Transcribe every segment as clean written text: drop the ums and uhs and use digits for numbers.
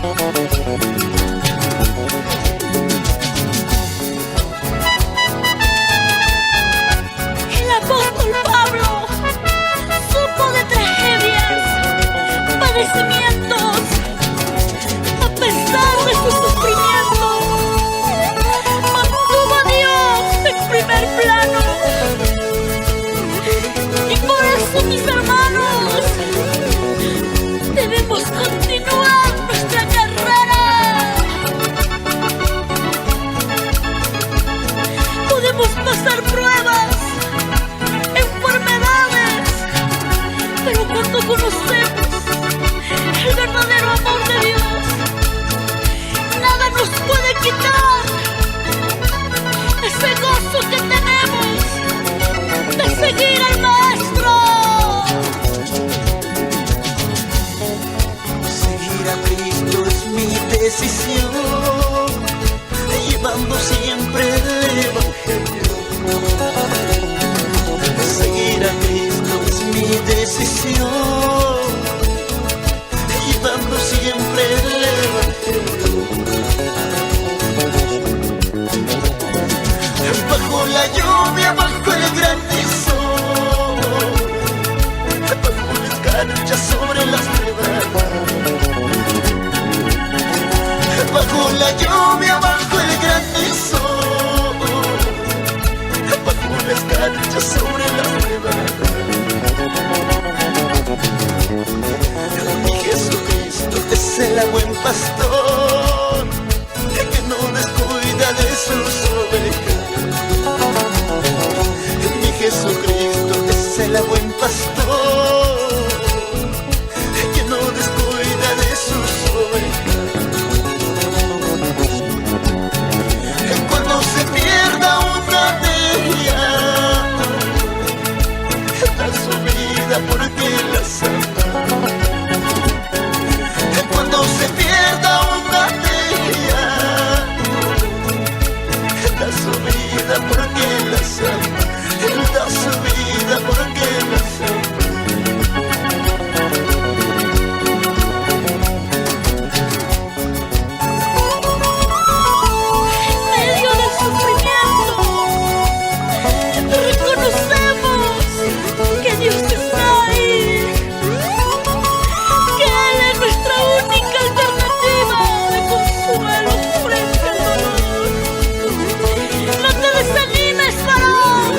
El apóstol Pablo supo de tragedias, padecimientos, a pesar de su sufrimiento, mantuvo a Dios en primer plano. Y por eso, mis hermanos, debemos continuar nuestra carrera. Podemos pasar pruebas, enfermedades, pero cuando conocemos el verdadero amor de Dios, nada nos puede quitar ese gozo que tenemos de seguir al Maestro. Seguir a Cristo es mi decisión, llevando siempre el Evangelio. Seguir a Cristo es mi decisión, llevando siempre el Evangelio. Bajo la lluvia, bajo el granizo, bajo la escarcha, sobre las nevadas. Bajo la lluvia, bajo el granizo, bajo la escarcha, sobre las nevadas. Mi Jesucristo es el buen pastor, que no descuida de sus ovejas. Mi Jesucristo es el buen pastor, que no descuida de sus ovejas. Cuando se pierda una de ellas, da su vida porque las ama. Cuando se pierda una de ellas, da su vida porque las ama. Él da su vida porque las ama. En medio del sufrimiento, reconocemos que Dios está ahí, que Él es nuestra única alternativa de consuelo frente al dolor. No te desanimes, varón.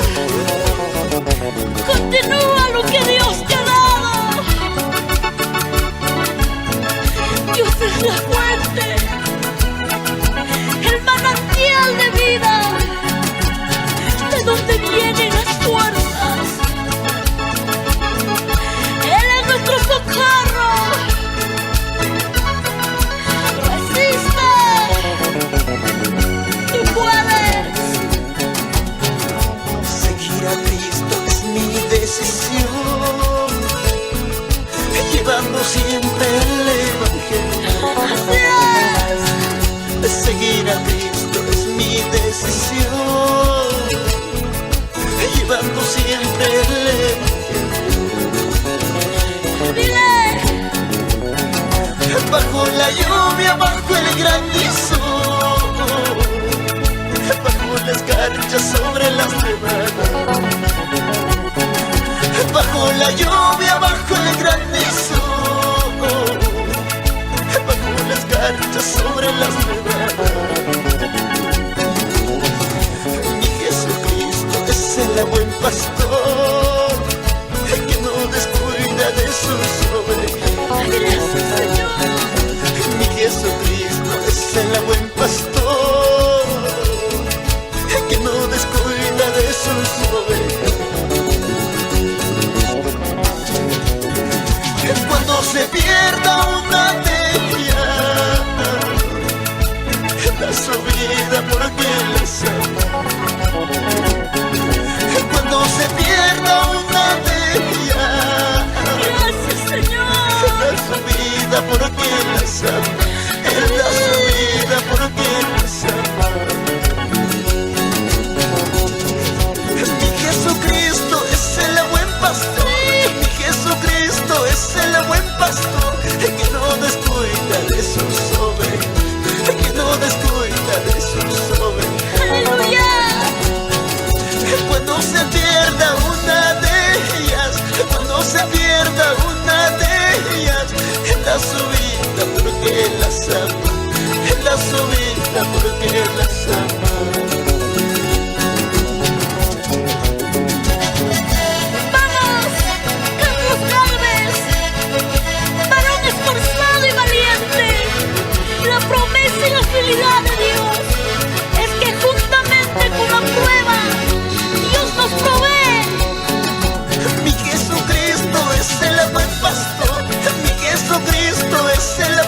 Continúa lo que Dios te ha dado. Dios es la fuente, el manantial de vida, de donde vienen las fuerzas. Él es nuestro socorro. Resiste, tú puedes. Seguir a Cristo es mi decisión, llevando siempre el Evangelio. Así es. Seguir a Cristo es mi decisión, llevando siempre el Evangelio. Dile, Bajo la lluvia, bajo el granizo, bajo la escarcha, sobre las nevadas. Bajo la lluvia, bajo el granizo, bajo la escarcha, sobre las nevadas. Mi Jesucristo es el buen pastor, que no descuida de sus ovejas. gracias, Señor. Mi Jesucristo es el buen pastor, que no descuida de sus ovejas. Cuando se pierda una de ellas, da su vida porque las ama. Cuando se pierda una de ellas, Gracias, Señor. da su vida porque las ama. Él da su vida porque las ama. Mi Jesucristo es el buen pastor. Mi Jesucristo es el buen pastor, que no descuida de sus promesa y la fidelidad de Dios es que juntamente con la prueba, Dios nos provee. Mi Jesucristo es el buen pastor, mi Jesucristo es el